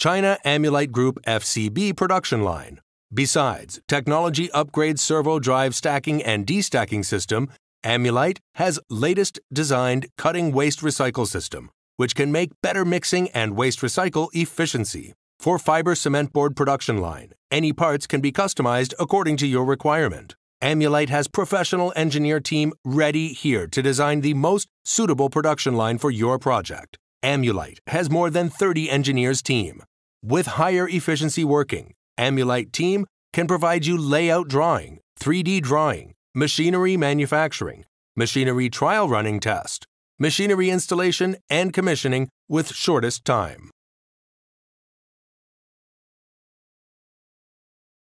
China Amulite Group FCB production line. Besides technology upgrade servo drive stacking and destacking system, Amulite has latest designed cutting waste recycle system, which can make better mixing and waste recycle efficiency. For fiber cement board production line, any parts can be customized according to your requirement. Amulite has professional engineer team ready here to design the most suitable production line for your project. Amulite has more than 30 engineers team. With higher efficiency working, Amulite team can provide you layout drawing, 3D drawing, machinery manufacturing, machinery trial running test, machinery installation and commissioning with shortest time.